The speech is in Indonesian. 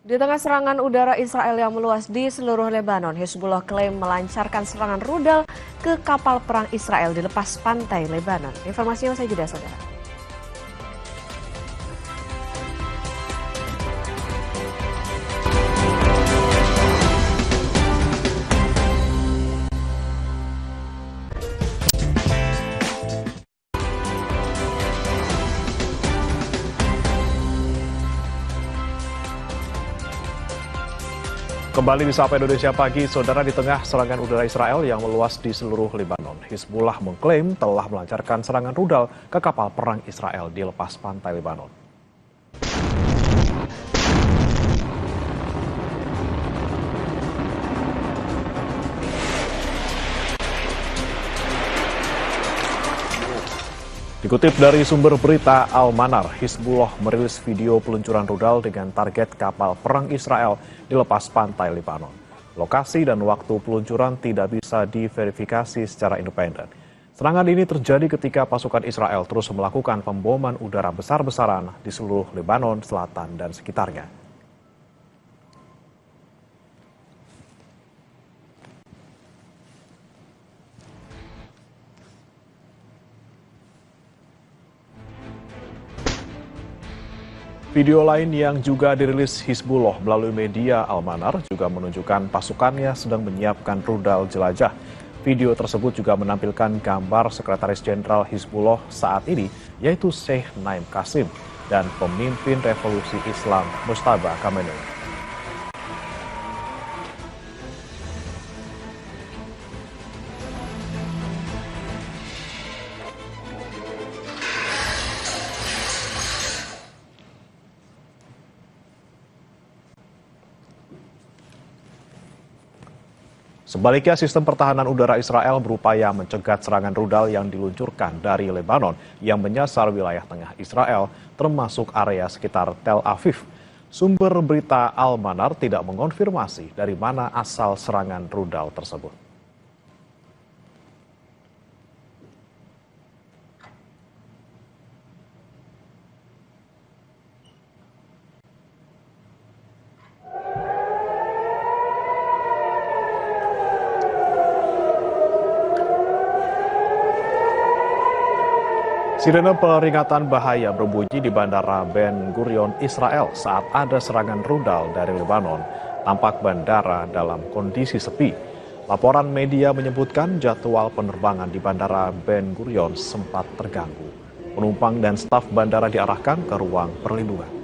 Di tengah serangan udara Israel yang meluas di seluruh Lebanon, Hizbullah klaim melancarkan serangan rudal ke kapal perang Israel di lepas pantai Lebanon. Informasinya usai jeda, saudara. Kembali di Sapa Indonesia Pagi, saudara, di tengah serangan udara Israel yang meluas di seluruh Lebanon, Hizbullah mengklaim telah melancarkan serangan rudal ke kapal perang Israel di lepas pantai Lebanon. Dikutip dari sumber berita Al-Manar, Hizbullah merilis video peluncuran rudal dengan target kapal perang Israel di lepas pantai Lebanon. Lokasi dan waktu peluncuran tidak bisa diverifikasi secara independen. Serangan ini terjadi ketika pasukan Israel terus melakukan pemboman udara besar-besaran di seluruh Lebanon Selatan dan sekitarnya. Video lain yang juga dirilis Hizbullah melalui media Al-Manar juga menunjukkan pasukannya sedang menyiapkan rudal jelajah. Video tersebut juga menampilkan gambar Sekretaris Jenderal Hizbullah saat ini, yaitu Sheikh Naim Qasim, dan pemimpin revolusi Islam Mujtaba Khamenei. Sebaliknya, sistem pertahanan udara Israel berupaya mencegat serangan rudal yang diluncurkan dari Lebanon yang menyasar wilayah tengah Israel, termasuk area sekitar Tel Aviv. Sumber berita Al-Manar tidak mengonfirmasi dari mana asal serangan rudal tersebut. Sirene peringatan bahaya berbunyi di Bandara Ben Gurion, Israel saat ada serangan rudal dari Lebanon. Tampak bandara dalam kondisi sepi. Laporan media menyebutkan jadwal penerbangan di Bandara Ben Gurion sempat terganggu. Penumpang dan staf bandara diarahkan ke ruang perlindungan.